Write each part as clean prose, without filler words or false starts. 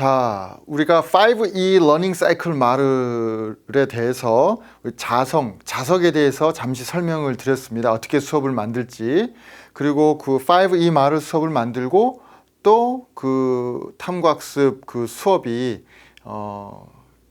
자, 우리가 5E 러닝 사이클 말에 대해서 자석에 대해서 잠시 설명을 드렸습니다. 어떻게 수업을 만들지. 그리고 그 5E 말을 수업을 만들고 또 그 탐구학습 그 수업이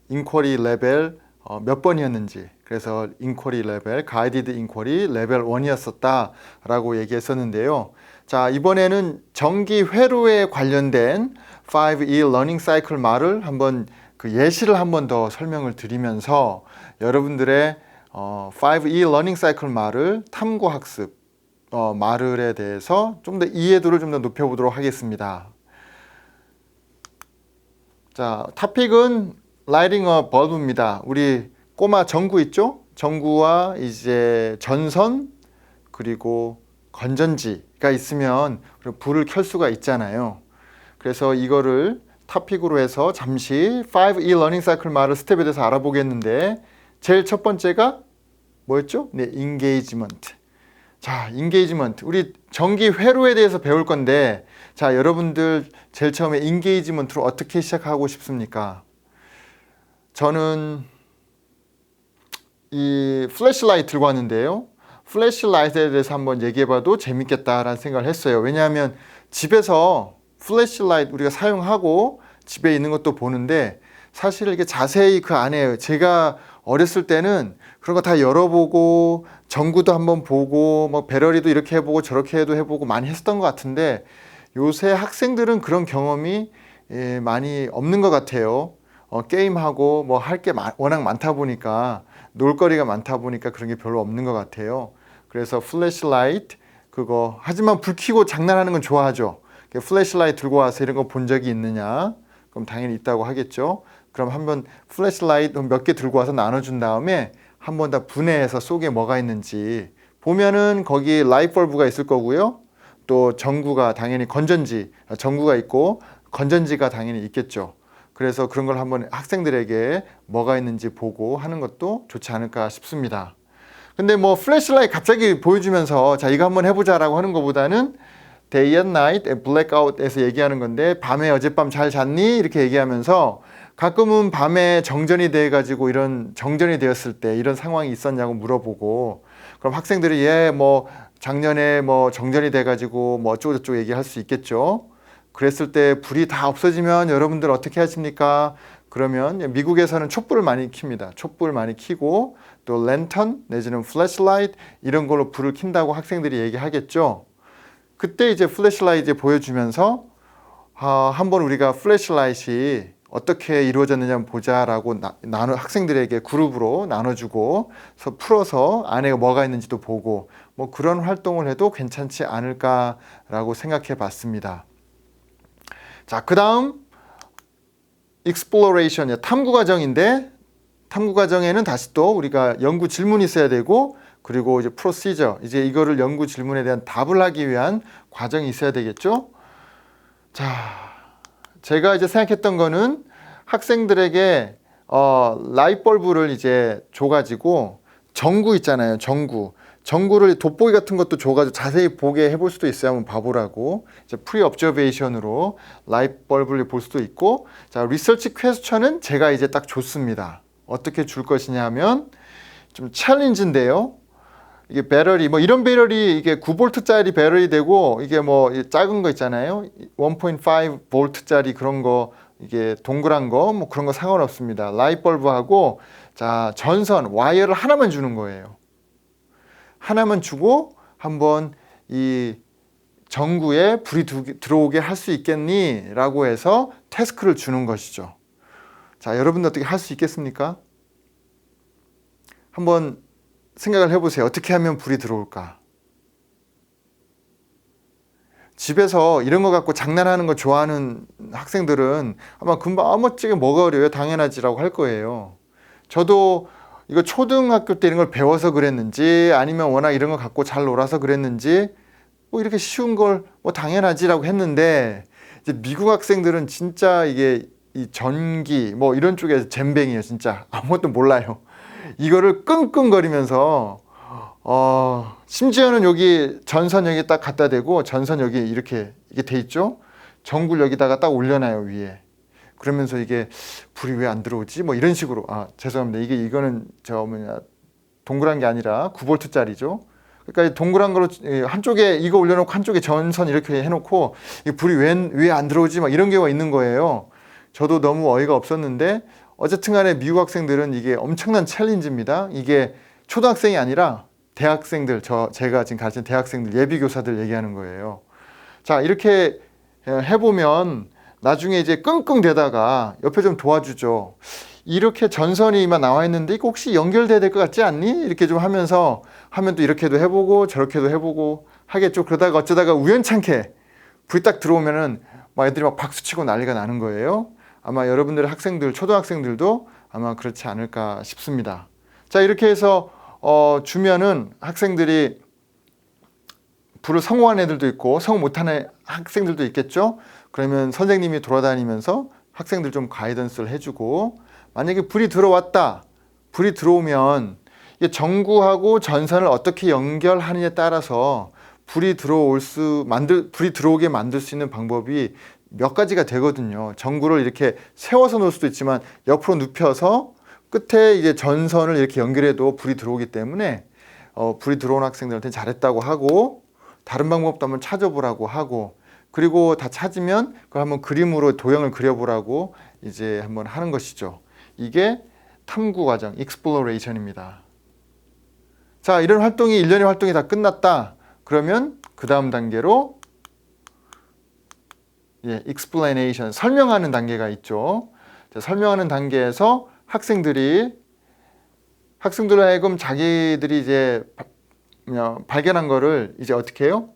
인쿼리 레벨 몇 번이었는지, 그래서 인쿼리 레벨, 가이디드 인쿼리 레벨 1이었었다 라고 얘기했었는데요. 자, 이번에는 정기 회로에 관련된 5E 러닝 사이클 말을 한번 그 예시를 한번 더 설명을 드리면서 여러분들의 5E 러닝 사이클 말을 탐구학습 말을에 대해서 좀 더 이해도를 좀 더 높여보도록 하겠습니다. 자, 토픽은 라이딩 어 벌브입니다. 우리 꼬마 전구 있죠? 전구와 이제 전선 그리고 건전지가 있으면 불을 켤 수가 있잖아요. 그래서 이거를 토픽으로 해서 잠시 5E 러닝 사이클 말을 스텝에 대해서 알아보겠는데, 제일 첫 번째가 뭐였죠? 네, 인게이지먼트. 자, 인게이지먼트. 우리 정기 회로에 대해서 배울 건데, 자, 여러분들 제일 처음에 인게이지먼트로 어떻게 시작하고 싶습니까? 저는 이 플래시라이트 들고 왔는데요. 플래시라이트에 대해서 한번 얘기해봐도 재밌겠다라는 생각을 했어요. 왜냐하면 집에서 플래시라이트 우리가 사용하고 집에 있는 것도 보는데, 사실 이렇게 자세히 그 안에 제가 어렸을 때는 그런 거 다 열어보고 전구도 한번 보고 뭐 배터리도 이렇게 해보고 저렇게 해도 해보고 많이 했었던 것 같은데, 요새 학생들은 그런 경험이 많이 없는 것 같아요. 게임하고 뭐 할 게 워낙 많다 보니까, 놀거리가 많다 보니까 그런 게 별로 없는 것 같아요. 그래서 플래시라이트 그거, 하지만 불 켜고 장난하는 건 좋아하죠. 플래시라이트 들고 와서 이런 거 본 적이 있느냐? 그럼 당연히 있다고 하겠죠. 그럼 한번 플래시라이트 몇 개 들고 와서 나눠준 다음에 한번 다 분해해서 속에 뭐가 있는지 보면은 거기 라이트 벌브가 있을 거고요. 또 전구가 당연히 전구가 있고 건전지가 당연히 있겠죠. 그래서 그런 걸 한번 학생들에게 뭐가 있는지 보고 하는 것도 좋지 않을까 싶습니다. 근데 뭐 플래시라이트 갑자기 보여주면서 자, 이거 한번 해보자라고 하는 것보다는 day and night, blackout에서 얘기하는 건데, 밤에 어젯밤 잘 잤니? 이렇게 얘기하면서 가끔은 밤에 정전이 돼가지고 이런 정전이 되었을 때 이런 상황이 있었냐고 물어보고, 그럼 학생들이 뭐 작년에 뭐 정전이 돼가지고 뭐 어쩌고저쩌고 얘기할 수 있겠죠. 그랬을 때 불이 다 없어지면 여러분들 어떻게 하십니까? 그러면 미국에서는 촛불을 많이 켭니다. 촛불 많이 켜고 또 랜턴 내지는 플래시라이트 이런 걸로 불을 킨다고 학생들이 얘기하겠죠. 그때 이제 플래시라이트 보여주면서 한번 우리가 플래시라이트이 어떻게 이루어졌느냐 한번 보자라고 학생들에게 그룹으로 나눠주고 풀어서 안에 뭐가 있는지도 보고 뭐 그런 활동을 해도 괜찮지 않을까라고 생각해 봤습니다. 자, 그 다음 exploration, 탐구 과정인데, 탐구 과정에는 다시 또 우리가 연구 질문이 있어야 되고, 그리고 이제 procedure, 이제 이거를 연구 질문에 대한 답을 하기 위한 과정이 있어야 되겠죠. 자, 제가 이제 생각했던 거는 학생들에게 라이트 벌브를 이제 줘가지고 전구 있잖아요. 전구를 돋보기 같은 것도 줘가지고 자세히 보게 해볼 수도 있어요. 한번 봐보라고. 이제 프리 업저베이션으로 라이트 벌브를 볼 수도 있고, 자, 리서치 퀘스천은 제가 이제 딱 줬습니다. 어떻게 줄 것이냐 하면 좀 챌린지인데요. 이게 배터리, 뭐 이런 배터리, 이게 9V짜리 배터리 되고, 이게 뭐 작은 거 있잖아요. 1.5V짜리 그런 거, 이게 동그란 거, 뭐 그런 거 상관없습니다. 라이트 벌브하고, 자, 전선, 와이어를 하나만 주는 거예요. 하나만 주고 한번 이 전구에 불이 들어오게 할 수 있겠니? 라고 해서 태스크를 주는 것이죠. 자, 여러분들 어떻게 할 수 있겠습니까? 한번 생각을 해보세요. 어떻게 하면 불이 들어올까? 집에서 이런 거 갖고 장난하는 거 좋아하는 학생들은 아마 금방 멋지게 뭐가 어려워요? 당연하지라고 할 거예요. 저도 이거 초등학교 때 이런 걸 배워서 그랬는지 아니면 워낙 이런 거 갖고 잘 놀아서 그랬는지 뭐 이렇게 쉬운 걸 뭐 당연하지라고 했는데, 이제 미국 학생들은 진짜 이게 이 전기 뭐 이런 쪽에 젬뱅이에요. 진짜 아무것도 몰라요. 이거를 끙끙거리면서 심지어는 여기 전선 여기 딱 갖다 대고 전선 여기 이렇게 이게 돼 있죠. 전구를 여기다가 딱 올려놔요, 위에. 그러면서 이게 불이 왜 안 들어오지? 뭐 이런 식으로. 죄송합니다. 이거는 동그란 게 아니라 9V짜리죠. 그러니까 이 동그란 거로 한쪽에 이거 올려놓고 한쪽에 전선 이렇게 해놓고 이 불이 왜 안 들어오지? 막 이런 경우가 있는 거예요. 저도 너무 어이가 없었는데 어쨌든 간에 미국 학생들은 이게 엄청난 챌린지입니다. 이게 초등학생이 아니라 대학생들, 제가 지금 가르치는 대학생들, 예비교사들 얘기하는 거예요. 자, 이렇게 해보면 나중에 이제 끙끙대다가 옆에 좀 도와주죠. 이렇게 전선이만 나와 있는데 이거 혹시 연결돼야 될 것 같지 않니? 이렇게 좀 하면서 하면 또 이렇게도 해보고 저렇게도 해보고 하겠죠. 그러다가 어쩌다가 우연찮게 불이 딱 들어오면은 막 애들이 막 박수치고 난리가 나는 거예요. 아마 여러분들의 학생들, 초등학생들도 아마 그렇지 않을까 싶습니다. 자, 이렇게 해서 주면은 학생들이 불을 성공한 애들도 있고 성공 못하는 학생들도 있겠죠. 그러면 선생님이 돌아다니면서 학생들 좀 가이던스를 해주고, 만약에 불이 들어왔다, 불이 들어오면 이게 전구하고 전선을 어떻게 연결하느냐에 따라서 불이 들어오게 만들 수 있는 방법이 몇 가지가 되거든요. 전구를 이렇게 세워서 놓을 수도 있지만 옆으로 눕혀서 끝에 이제 전선을 이렇게 연결해도 불이 들어오기 때문에 불이 들어온 학생들한테 잘했다고 하고, 다른 방법도 한번 찾아보라고 하고, 그리고 다 찾으면 그걸 한번 그림으로 도형을 그려보라고 이제 한번 하는 것이죠. 이게 탐구 과정, exploration입니다. 자, 이런 활동이, 일련의 활동이 다 끝났다. 그러면 그 다음 단계로 explanation, 설명하는 단계가 있죠. 자, 설명하는 단계에서 학생들로 하여금 자기들이 이제 발견한 거를 이제 어떻게 해요?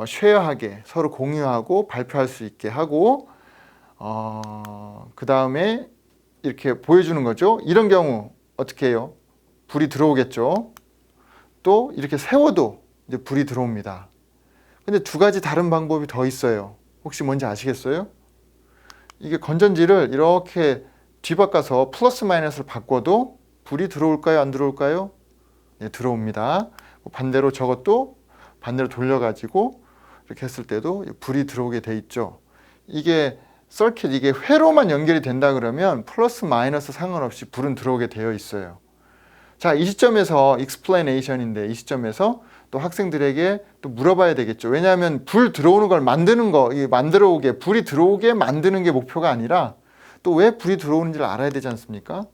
쉐어하게, 서로 공유하고 발표할 수 있게 하고, 그 다음에 이렇게 보여주는 거죠. 이런 경우 어떻게 해요? 불이 들어오겠죠. 또 이렇게 세워도 이제 불이 들어옵니다. 근데 두 가지 다른 방법이 더 있어요. 혹시 뭔지 아시겠어요? 이게 건전지를 이렇게 뒤바꿔서 플러스 마이너스를 바꿔도 불이 들어올까요? 안 들어올까요? 네, 들어옵니다. 반대로 저것도 반대로 돌려가지고 이렇게 했을 때도 불이 들어오게 돼 있죠. 이게 서킷, 이게 회로만 연결이 된다 그러면 플러스 마이너스 상관없이 불은 들어오게 되어 있어요. 자, 이 시점에서 explanation인데, 이 시점에서 또 학생들에게 또 물어봐야 되겠죠. 왜냐하면 불 들어오는 걸 만드는 거, 불이 들어오게 만드는 게 목표가 아니라 또 왜 불이 들어오는지를 알아야 되지 않습니까?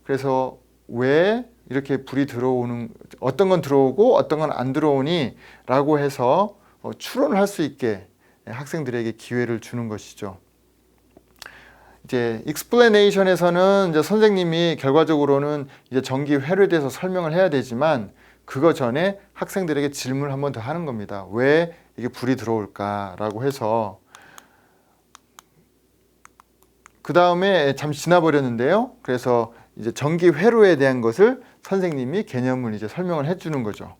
그래서 왜 이렇게 불이 들어오는, 어떤 건 들어오고 어떤 건 안 들어오니 라고 해서 추론을 할 수 있게 학생들에게 기회를 주는 것이죠. 이제 explanation에서는 이제 선생님이 결과적으로는 이제 전기 회로에 대해서 설명을 해야 되지만, 그거 전에 학생들에게 질문을 한 번 더 하는 겁니다. 왜 이게 불이 들어올까라고 해서. 그 다음에 잠시 지나버렸는데요. 그래서 이제 전기 회로에 대한 것을 선생님이 개념을 이제 설명을 해주는 거죠.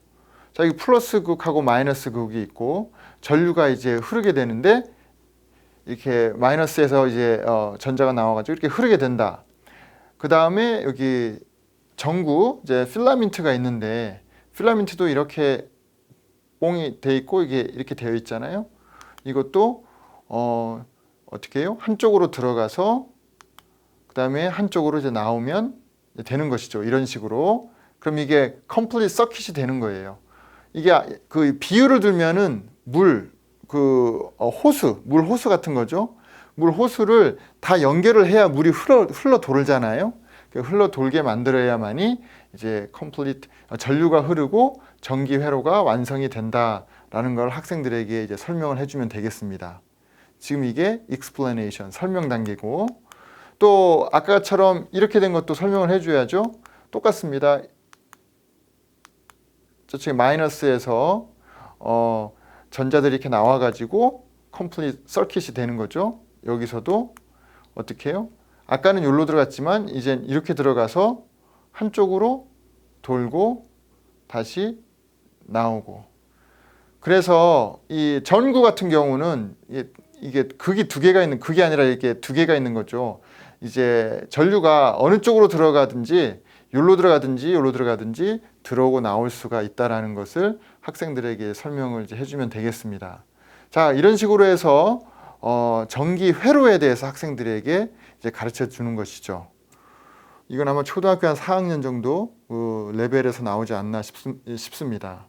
자, 여기 플러스 극하고 마이너스 극이 있고, 전류가 이제 흐르게 되는데, 이렇게 마이너스에서 이제 전자가 나와가지고 이렇게 흐르게 된다. 그 다음에 여기 전구, 이제 필라멘트가 있는데, 필라멘트도 이렇게 뽕이 돼 있고 이게 이렇게 되어 있잖아요. 이것도 어떻게 해요? 한쪽으로 들어가서 그 다음에 한쪽으로 이제 나오면 되는 것이죠. 이런 식으로. 그럼 이게 컴플리트 서킷이 되는 거예요. 이게 그 비유를 들면은 물 호수 같은 거죠. 물 호수를 다 연결을 해야 물이 흘러 돌잖아요. 흘러 돌게 만들어야만이 이제 컴플리트, 전류가 흐르고 전기 회로가 완성이 된다라는 걸 학생들에게 이제 설명을 해주면 되겠습니다. 지금 이게 explanation, 설명 단계고, 또 아까처럼 이렇게 된 것도 설명을 해줘야죠. 똑같습니다. 저쪽에 마이너스에서 전자들이 이렇게 나와가지고 컴플리트 서킷이 되는 거죠. 여기서도 어떻게 해요? 아까는 여기로 들어갔지만 이젠 이렇게 들어가서 한쪽으로 돌고 다시 나오고. 그래서 이 전구 같은 경우는 이게 극이 두 개가 있는, 극이 아니라 이렇게 두 개가 있는 거죠. 이제 전류가 어느 쪽으로 들어가든지 여기로 들어가든지 들어오고 나올 수가 있다라는 것을 학생들에게 설명을 이제 해주면 되겠습니다. 자, 이런 식으로 해서 전기 회로에 대해서 학생들에게 이제 가르쳐 주는 것이죠. 이건 아마 초등학교 한 4학년 정도 레벨에서 나오지 않나 싶습니다.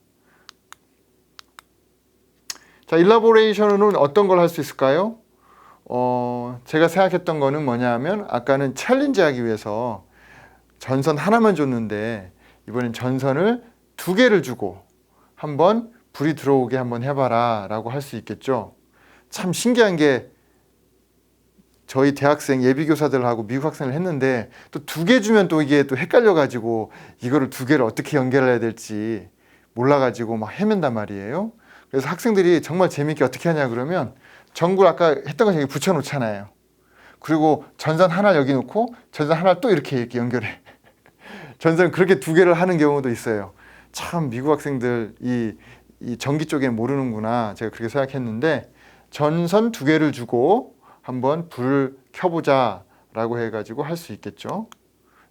자, 일라보레이션은 어떤 걸 할 수 있을까요? 제가 생각했던 거는 뭐냐면 아까는 챌린지하기 위해서 전선 하나만 줬는데 이번엔 전선을 2개를 주고 한번 불이 들어오게 한번 해봐라 라고 할 수 있겠죠. 참 신기한 게 저희 대학생 예비교사들하고 미국 학생을 했는데 또 2개 주면 또 이게 또 헷갈려가지고 이거를 2개를 어떻게 연결해야 될지 몰라가지고 막 헤맨단 말이에요. 그래서 학생들이 정말 재밌게 어떻게 하냐 그러면 전구를 아까 했던 거 여기 붙여놓잖아요. 그리고 전선 하나 여기 놓고 전선 하나 또 이렇게 연결해. 전선 그렇게 2개를 하는 경우도 있어요. 참 미국 학생들 이 전기 쪽에 모르는구나 제가 그렇게 생각했는데 전선 2개를 주고 한번 불을 켜보자 라고 해가지고 할 수 있겠죠.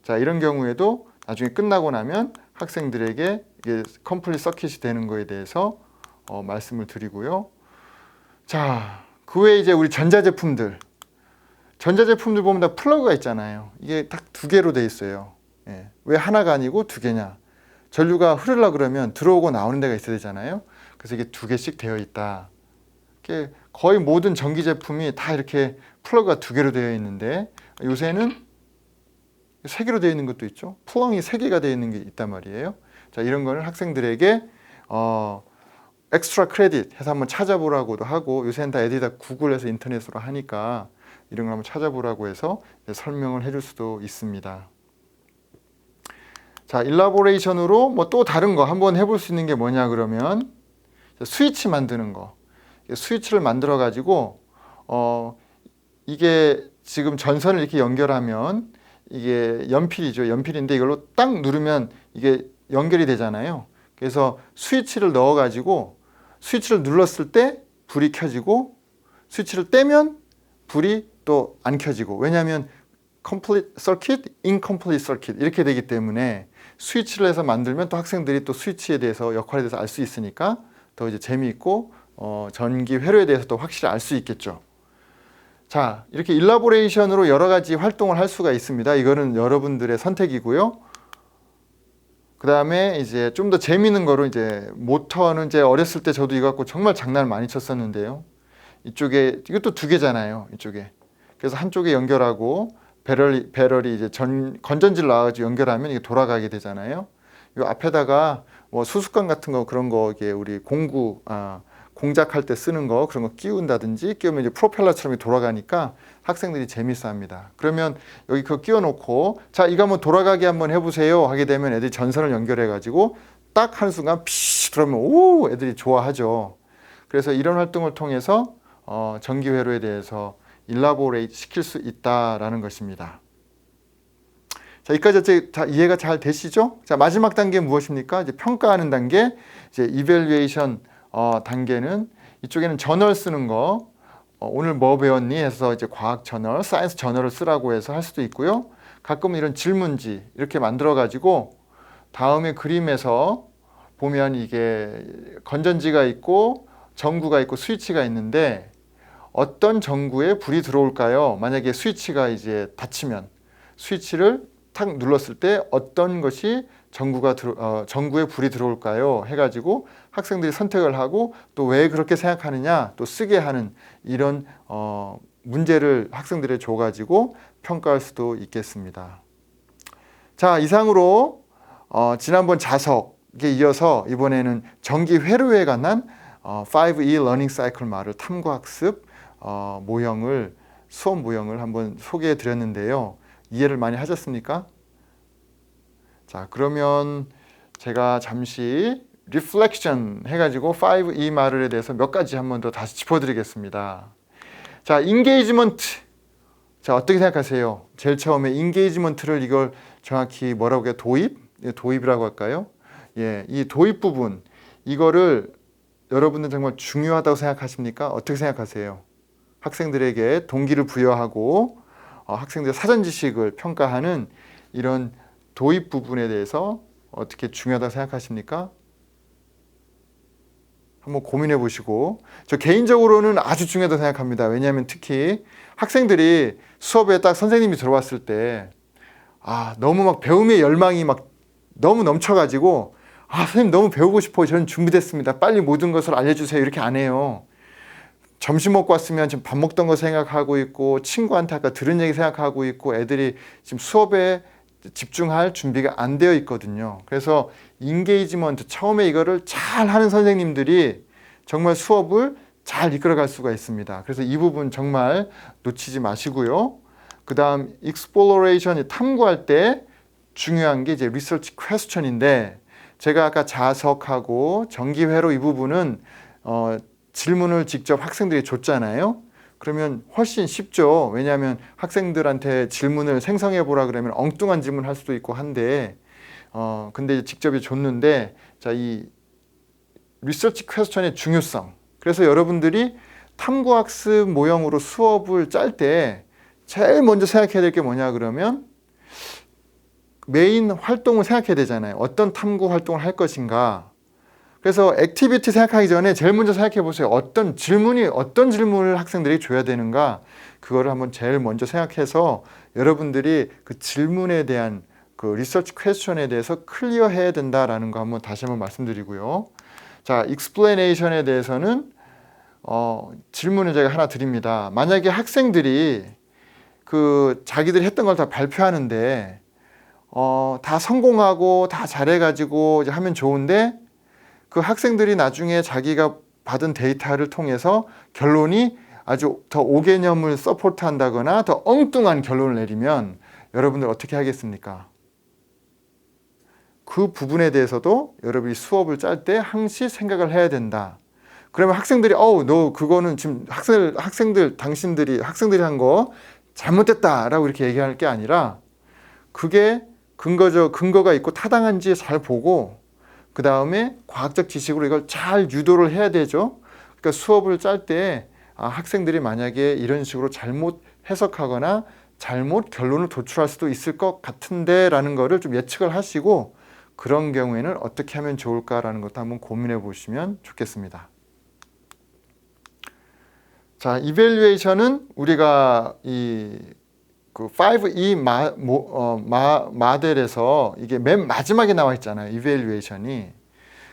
자, 이런 경우에도 나중에 끝나고 나면 학생들에게 이게 컴플릿 서킷이 되는 거에 대해서 말씀을 드리고요. 자, 그 외에 이제 우리 전자제품들 보면 다 플러그가 있잖아요. 이게 딱 2개로 돼 있어요. 예. 왜 하나가 아니고 2개냐? 전류가 흐르려 그러면 들어오고 나오는 데가 있어야 되잖아요. 그래서 이게 2개씩 되어 있다. 이게 거의 모든 전기 제품이 다 이렇게 플러그가 2개로 되어 있는데 요새는 3개로 되어 있는 것도 있죠. 플렁이 3개가 되어 있는 게 있단 말이에요. 자, 이런 거는 학생들에게 엑스트라 크레딧 해서 한번 찾아보라고도 하고 요새는 다 애들이 다 구글에서 인터넷으로 하니까 이런 걸 한번 찾아보라고 해서 설명을 해줄 수도 있습니다. 자, 일라보레이션으로 뭐 또 다른 거 한번 해볼 수 있는 게 뭐냐 그러면 스위치 만드는 거. 스위치를 만들어 가지고 이게 지금 전선을 이렇게 연결하면 이게 연필이죠. 연필인데 이걸로 딱 누르면 이게 연결이 되잖아요. 그래서 스위치를 넣어 가지고 스위치를 눌렀을 때 불이 켜지고 스위치를 떼면 불이 또 안 켜지고 왜냐하면 complete circuit, incomplete circuit 이렇게 되기 때문에 스위치를 해서 만들면 또 학생들이 또 스위치에 대해서 역할에 대해서 알 수 있으니까 더 이제 재미있고 전기 회로에 대해서 또 확실히 알 수 있겠죠. 자, 이렇게 일라보레이션으로 여러 가지 활동을 할 수가 있습니다. 이거는 여러분들의 선택이고요. 그 다음에 이제 좀 더 재미있는 거로 이제 모터는 이제 어렸을 때 저도 이거 갖고 정말 장난을 많이 쳤었는데요. 이쪽에 이것도 2개잖아요. 이쪽에. 그래서 한쪽에 연결하고 배럴이 이제 건전지를 놔가지고 연결하면 이게 돌아가게 되잖아요. 이 앞에다가 뭐 수수관 같은 거 그런 거 이게 우리 공작할 때 쓰는 거 그런 거 끼운다든지 끼우면 이제 프로펠러처럼 돌아가니까 학생들이 재밌어합니다. 그러면 여기 그거 끼워놓고 자 이거 한번 돌아가게 한번 해보세요 하게 되면 애들이 전선을 연결해가지고 딱 하는 순간 피쉬 그러면 오 애들이 좋아하죠. 그래서 이런 활동을 통해서 전기 회로에 대해서 일라보레이트 시킬 수 있다라는 것입니다. 자, 여기까지 다 이해가 잘 되시죠? 자, 마지막 단계 무엇입니까? 이제 평가하는 단계, 이제 이밸류에이션 단계는 이쪽에는 저널 쓰는 거, 오늘 뭐 배웠니? 해서 이제 과학 저널, 사이언스 저널을 쓰라고 해서 할 수도 있고요. 가끔 이런 질문지 이렇게 만들어 가지고 다음에 그림에서 보면 이게 건전지가 있고 전구가 있고 스위치가 있는데 어떤 전구에 불이 들어올까요? 만약에 스위치가 이제 닫히면 스위치를 탁 눌렀을 때 어떤 것이 전구에 불이 들어올까요? 해가지고 학생들이 선택을 하고 또 왜 그렇게 생각하느냐 또 쓰게 하는 이런 문제를 학생들에 줘가지고 평가할 수도 있겠습니다. 자, 이상으로 지난번 자석에 이어서 이번에는 전기 회로에 관한 5E 러닝 사이클 말을 탐구학습 수업 모형을 한번 소개해 드렸는데요. 이해를 많이 하셨습니까? 자, 그러면 제가 잠시 리플렉션 해가지고 5E 말에 대해서 몇 가지 한번 더 다시 짚어드리겠습니다. 자, 인게이지먼트. 자, 어떻게 생각하세요? 제일 처음에 인게이지먼트를 이걸 정확히 뭐라고 해요? 도입이라고 할까요? 예, 이 도입 부분 이거를 여러분들 정말 중요하다고 생각하십니까? 어떻게 생각하세요? 학생들에게 동기를 부여하고 학생들의 사전 지식을 평가하는 이런 도입 부분에 대해서 어떻게 중요하다고 생각하십니까? 한번 고민해 보시고, 저 개인적으로는 아주 중요하다고 생각합니다. 왜냐하면 특히 학생들이 수업에 딱 선생님이 들어왔을 때 너무 막 배움의 열망이 막 너무 넘쳐가지고 선생님 너무 배우고 싶어요. 저는 준비됐습니다. 빨리 모든 것을 알려주세요. 이렇게 안 해요. 점심 먹고 왔으면 지금 밥 먹던 거 생각하고 있고, 친구한테 아까 들은 얘기 생각하고 있고, 애들이 지금 수업에 집중할 준비가 안 되어 있거든요. 그래서 인게이지먼트, 처음에 이거를 잘 하는 선생님들이 정말 수업을 잘 이끌어갈 수가 있습니다. 그래서 이 부분 정말 놓치지 마시고요. 그 다음 exploration, 탐구할 때 중요한 게 이제 research question인데, 제가 아까 자석하고 정기회로 이 부분은 질문을 직접 학생들이 줬잖아요. 그러면 훨씬 쉽죠. 왜냐하면 학생들한테 질문을 생성해 보라 그러면 엉뚱한 질문을 할 수도 있고 한데, 근데 직접 줬는데, 자, 이 리서치 퀘스천의 중요성. 그래서 여러분들이 탐구학습 모형으로 수업을 짤 때 제일 먼저 생각해야 될 게 뭐냐 그러면 메인 활동을 생각해야 되잖아요. 어떤 탐구 활동을 할 것인가. 그래서 액티비티 생각하기 전에 제일 먼저 생각해 보세요. 어떤 질문을 학생들이 줘야 되는가. 그거를 한번 제일 먼저 생각해서 여러분들이 그 질문에 대한 그 리서치 퀘스천에 대해서 클리어해야 된다라는 거 한번 다시 한번 말씀드리고요. 자, explanation에 대해서는 질문을 제가 하나 드립니다. 만약에 학생들이 그 자기들이 했던 걸 다 발표하는데 다 성공하고 다 잘해가지고 이제 하면 좋은데, 그 학생들이 나중에 자기가 받은 데이터를 통해서 결론이 아주 더 오개념을 서포트한다거나 더 엉뚱한 결론을 내리면 여러분들 어떻게 하겠습니까? 그 부분에 대해서도 여러분이 수업을 짤 때 항시 생각을 해야 된다. 그러면 학생들이 너 그거는 지금 학생들이 한 거 잘못됐다라고 이렇게 얘기할 게 아니라, 그게 근거가 있고 타당한지 잘 보고 그 다음에 과학적 지식으로 이걸 잘 유도를 해야 되죠. 그러니까 수업을 짤 때 학생들이 만약에 이런 식으로 잘못 해석하거나 잘못 결론을 도출할 수도 있을 것 같은데 라는 거를 좀 예측을 하시고, 그런 경우에는 어떻게 하면 좋을까라는 것도 한번 고민해 보시면 좋겠습니다. 자, 이밸류에이션은 우리가 그 5E 모델에서 이게 맨 마지막에 나와 있잖아요. 이밸류에이션이.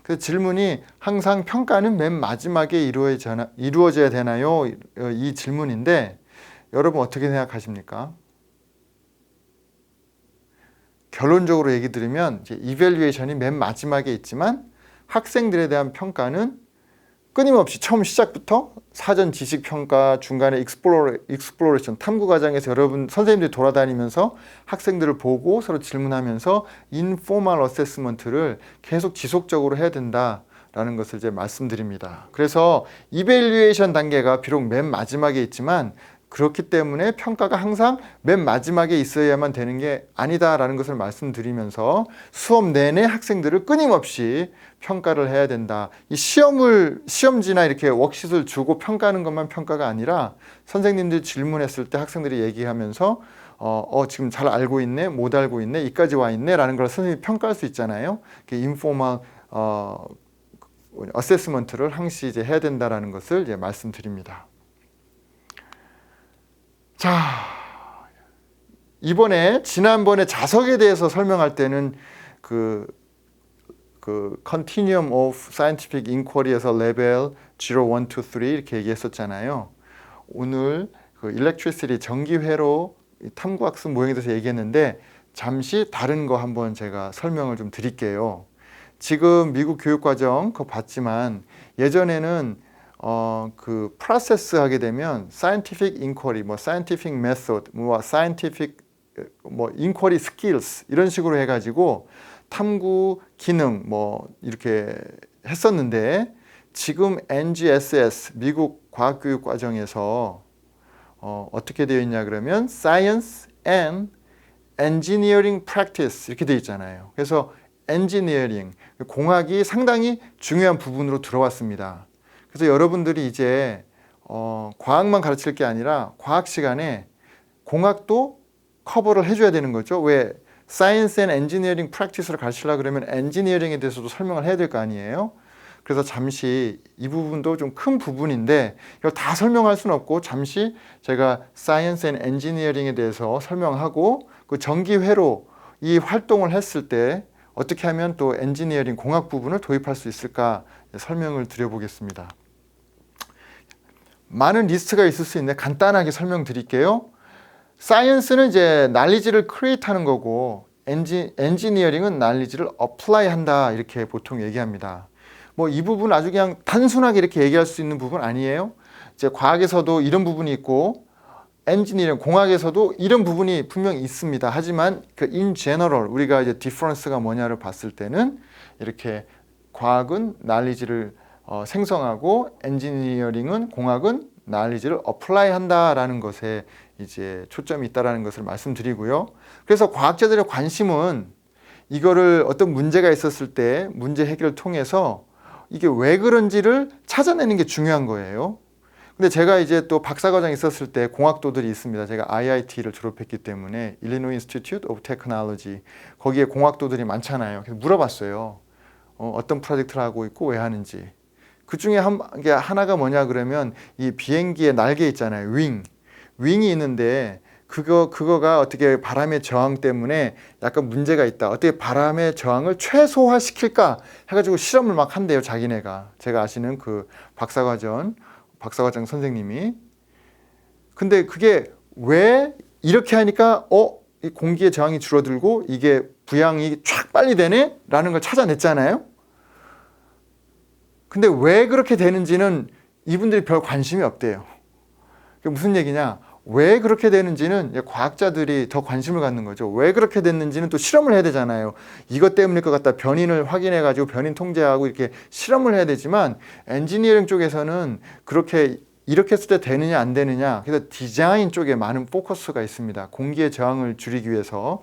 그 질문이 항상 평가는 맨 마지막에 이루어져야 되나요? 이 질문인데, 여러분 어떻게 생각하십니까? 결론적으로 얘기 드리면 이밸류에이션이 맨 마지막에 있지만 학생들에 대한 평가는 끊임없이 처음 시작부터 사전 지식 평가, 중간에 익스플로레이션 탐구 과정에서 선생님들이 돌아다니면서 학생들을 보고 서로 질문하면서 인포멀 어세스먼트를 계속 지속적으로 해야 된다라는 것을 이제 말씀드립니다. 그래서 이밸류에이션 단계가 비록 맨 마지막에 있지만, 그렇기 때문에 평가가 항상 맨 마지막에 있어야만 되는 게 아니다라는 것을 말씀드리면서 수업 내내 학생들을 끊임없이 평가를 해야 된다. 이 시험지나 이렇게 워크시트를 주고 평가하는 것만 평가가 아니라, 선생님들이 질문했을 때 학생들이 얘기하면서 지금 잘 알고 있네, 못 알고 있네, 이까지 와 있네 라는 걸 선생님이 평가할 수 있잖아요. 인포멀 어세스먼트를 항시 이제 해야 된다라는 것을 이제 말씀드립니다. 자, 지난번에 자석에 대해서 설명할 때는 그 Continuum of Scientific Inquiry에서 레벨 0, 1, 2, 3 이렇게 얘기했었잖아요. 오늘 그 Electricity 전기회로 탐구학습 모형에 대해서 얘기했는데, 잠시 다른 거 한번 제가 설명을 좀 드릴게요. 지금 미국 교육과정 그거 봤지만, 예전에는 그 프로세스 하게 되면 scientific inquiry, scientific method, scientific inquiry skills 이런 식으로 해가지고 탐구 기능 이렇게 했었는데, 지금 NGSS 미국 과학교육 과정에서 어떻게 되어 있냐 그러면 Science and Engineering Practice 이렇게 되어 있잖아요. 그래서 엔지니어링, 공학이 상당히 중요한 부분으로 들어왔습니다. 그래서 여러분들이 이제 과학만 가르칠 게 아니라 과학 시간에 공학도 커버를 해줘야 되는 거죠. 왜? Science and Engineering Practice를 가르치려고 그러면 엔지니어링에 대해서도 설명을 해야 될 거 아니에요. 그래서 잠시 이 부분도 좀 큰 부분인데 이걸 다 설명할 수는 없고 잠시 제가 사이언스 앤 엔지니어링에 대해서 설명하고 그 전기회로 이 활동을 했을 때 어떻게 하면 또 엔지니어링 공학 부분을 도입할 수 있을까 설명을 드려보겠습니다. 많은 리스트가 있을 수 있는데 간단하게 설명드릴게요. 사이언스는 이제 난리지를 크리에이트 하는 거고 엔지니어링은 난리지를 어플라이 한다 이렇게 보통 얘기합니다. 뭐 이 부분 아주 그냥 단순하게 이렇게 얘기할 수 있는 부분 아니에요. 이제 과학에서도 이런 부분이 있고 엔지니어링 공학에서도 이런 부분이 분명히 있습니다. 하지만 그 in general 우리가 이제 difference가 뭐냐를 봤을 때는 이렇게 과학은 knowledge를 생성하고 엔지니어링은 공학은 knowledge를 apply 한다라는 것에 이제 초점이 있다라는 것을 말씀드리고요. 그래서 과학자들의 관심은 이거를 어떤 문제가 있었을 때 문제 해결을 통해서 이게 왜 그런지를 찾아내는 게 중요한 거예요. 근데 제가 이제 또 박사과정 있었을 때 공학도들이 있습니다. 제가 IIT를 졸업했기 때문에 Illinois Institute of Technology 거기에 공학도들이 많잖아요. 그래서 물어봤어요. 어떤 프로젝트를 하고 있고 왜 하는지. 그 중에 하나가 뭐냐 그러면 이 비행기의 날개 있잖아요. 윙이 있는데 그거가 어떻게 바람의 저항 때문에 약간 문제가 있다. 어떻게 바람의 저항을 최소화시킬까 해가지고 실험을 막 한대요. 자기네가. 제가 아시는 그 박사과정 선생님이. 근데 그게 왜 이렇게 하니까 이 공기의 저항이 줄어들고 이게 부양이 쫙 빨리 되네? 라는 걸 찾아냈잖아요. 근데 왜 그렇게 되는지는 이분들이 별 관심이 없대요. 그게 무슨 얘기냐? 왜 그렇게 되는지는 과학자들이 더 관심을 갖는 거죠. 왜 그렇게 됐는지는 또 실험을 해야 되잖아요. 이것 때문일 것 같다. 변인을 확인해가지고 변인 통제하고 이렇게 실험을 해야 되지만 엔지니어링 쪽에서는 이렇게 했을 때 되느냐 안 되느냐. 그래서 디자인 쪽에 많은 포커스가 있습니다. 공기의 저항을 줄이기 위해서.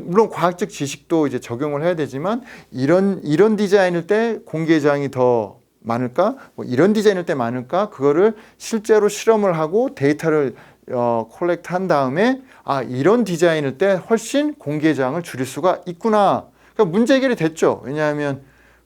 물론 과학적 지식도 이제 적용을 해야 되지만 이런 디자인일 때 공기의 저항이 더 많을까? 뭐 이런 디자인일 때 많을까? 그거를 실제로 실험을 하고 데이터를 콜렉트 한 다음에 이런 디자인일 때 훨씬 공기의 저항을 줄일 수가 있구나. 그러니까 문제 해결이 됐죠. 왜냐하면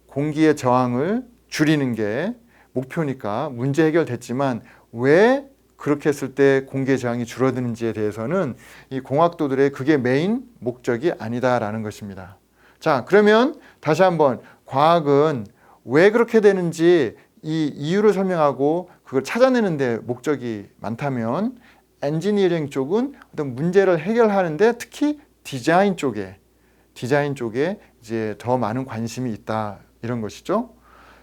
공기의 저항을 줄이는 게 목표니까 문제 해결됐지만 왜 그렇게 했을 때 공기의 저항이 줄어드는지에 대해서는 이 공학도들의 그게 메인 목적이 아니다라는 것입니다. 자, 그러면 다시 한번 과학은 왜 그렇게 되는지 이 이유를 설명하고 그걸 찾아내는 데 목적이 많다면 엔지니어링 쪽은 어떤 문제를 해결하는데 특히 디자인 쪽에 이제 더 많은 관심이 있다 이런 것이죠.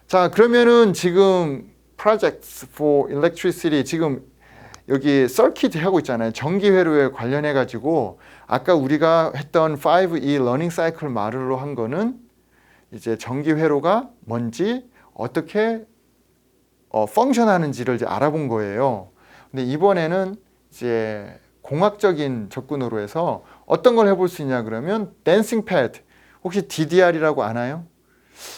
자, 그러면은 지금 Projects for Electricity 지금 여기 서킷 하고 있잖아요. 전기회로에 관련해 가지고 아까 우리가 했던 5E 러닝 사이클 말로 한 거는 이제 전기회로가 뭔지 어떻게 펑션하는지를 이제 알아본 거예요. 근데 이번에는 이제 공학적인 접근으로 해서 어떤 걸 해볼 수 있냐 그러면 댄싱 패드 혹시 DDR이라고 아나요?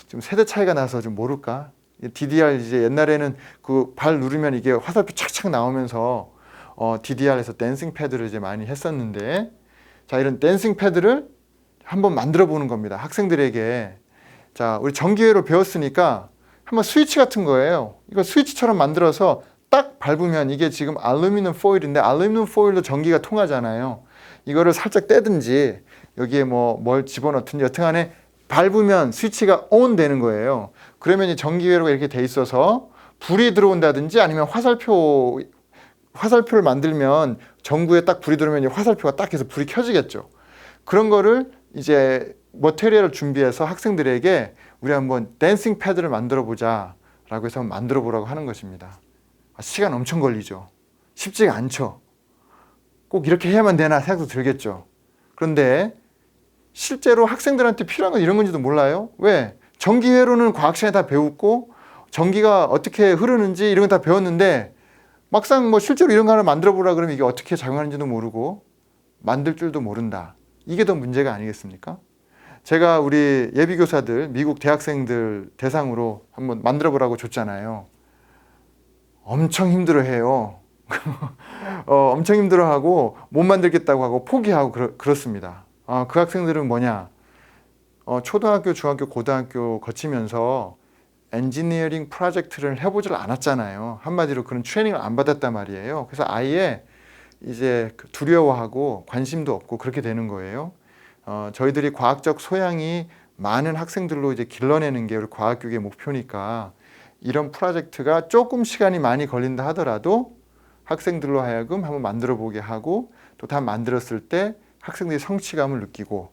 좀 세대 차이가 나서 좀 모를까? DDR 이제 옛날에는 그 발 누르면 이게 화살표 착착 나오면서 DDR에서 댄싱 패드를 이제 많이 했었는데 자 이런 댄싱 패드를 한번 만들어 보는 겁니다. 학생들에게 자 우리 전기회로 배웠으니까 한번 스위치 같은 거예요. 이거 스위치처럼 만들어서 딱 밟으면 이게 지금 알루미늄 포일인데 알루미늄 포일로 전기가 통하잖아요. 이거를 살짝 떼든지 여기에 뭘 집어넣든지 여튼간에 밟으면 스위치가 ON 되는 거예요. 그러면 이 전기회로가 이렇게 돼 있어서 불이 들어온다든지 아니면 화살표를 만들면 전구에 딱 불이 들어오면 화살표가 딱 해서 불이 켜지겠죠. 그런 거를 이제 머테리얼을 준비해서 학생들에게 우리 한번 댄싱 패드를 만들어 보자 라고 해서 한번 만들어 보라고 하는 것입니다. 시간 엄청 걸리죠. 쉽지가 않죠. 꼭 이렇게 해야만 되나 생각도 들겠죠. 그런데 실제로 학생들한테 필요한 건 이런 건지도 몰라요. 왜? 전기회로는 과학 시간에 다 배웠고 전기가 어떻게 흐르는지 이런 건 다 배웠는데 막상 실제로 이런 거 하나 만들어 보라 그러면 이게 어떻게 작용하는지도 모르고 만들 줄도 모른다. 이게 더 문제가 아니겠습니까? 제가 우리 예비교사들, 미국 대학생들 대상으로 한번 만들어 보라고 줬잖아요. 엄청 힘들어해요. 엄청 힘들어하고 못 만들겠다고 하고 포기하고 그렇습니다. 그 학생들은 뭐냐? 초등학교, 중학교, 고등학교 거치면서 엔지니어링 프로젝트를 해보질 않았잖아요. 한마디로 그런 트레이닝을 안 받았단 말이에요. 그래서 아예 이제 두려워하고 관심도 없고 그렇게 되는 거예요. 저희들이 과학적 소양이 많은 학생들로 이제 길러내는 게 우리 과학교육의 목표니까 이런 프로젝트가 조금 시간이 많이 걸린다 하더라도 학생들로 하여금 한번 만들어 보게 하고 또 다 만들었을 때 학생들이 성취감을 느끼고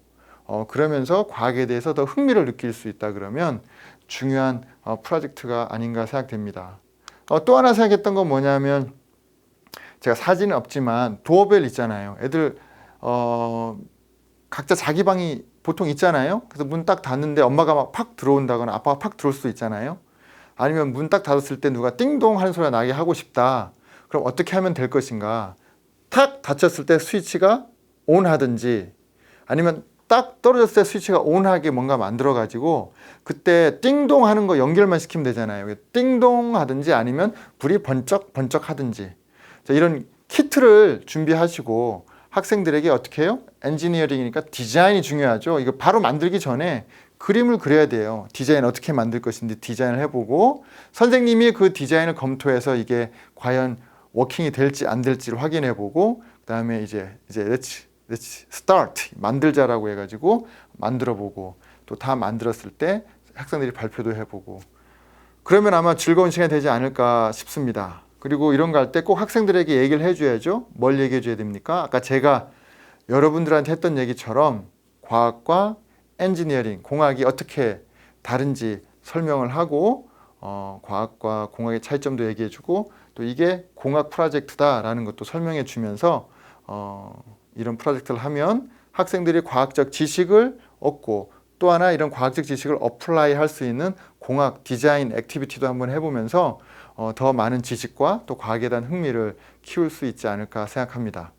그러면서 과학에 대해서 더 흥미를 느낄 수 있다 그러면 중요한 프로젝트가 아닌가 생각됩니다. 또 하나 생각했던 건 뭐냐면 제가 사진은 없지만 도어벨 있잖아요. 애들 각자 자기 방이 보통 있잖아요. 그래서 문 딱 닫는데 엄마가 막 팍 들어온다거나 아빠가 팍 들어올 수도 있잖아요. 아니면 문 딱 닫았을 때 누가 띵동 하는 소리가 나게 하고 싶다. 그럼 어떻게 하면 될 것인가? 탁 닫혔을 때 스위치가 온 하든지 아니면 딱 떨어졌을 때 스위치가 온하게 뭔가 만들어 가지고 그때 띵동 하는 거 연결만 시키면 되잖아요. 띵동 하든지 아니면 불이 번쩍 번쩍 하든지 이런 키트를 준비하시고 학생들에게 어떻게 해요? 엔지니어링이니까 디자인이 중요하죠. 이거 바로 만들기 전에 그림을 그려야 돼요. 디자인 어떻게 만들 것인지 디자인을 해보고 선생님이 그 디자인을 검토해서 이게 과연 워킹이 될지 안 될지를 확인해보고 그다음에 이제 let's start 만들자라고 해가지고 만들어보고 또 다 만들었을 때 학생들이 발표도 해보고 그러면 아마 즐거운 시간이 되지 않을까 싶습니다. 그리고 이런 거 할 때 꼭 학생들에게 얘기를 해줘야죠. 뭘 얘기해 줘야 됩니까? 아까 제가 여러분들한테 했던 얘기처럼 과학과 엔지니어링, 공학이 어떻게 다른지 설명을 하고 과학과 공학의 차이점도 얘기해 주고 또 이게 공학 프로젝트다라는 것도 설명해 주면서 이런 프로젝트를 하면 학생들이 과학적 지식을 얻고 또 하나 이런 과학적 지식을 어플라이 할 수 있는 공학 디자인 액티비티도 한번 해보면서 더 많은 지식과 또 과학에 대한 흥미를 키울 수 있지 않을까 생각합니다.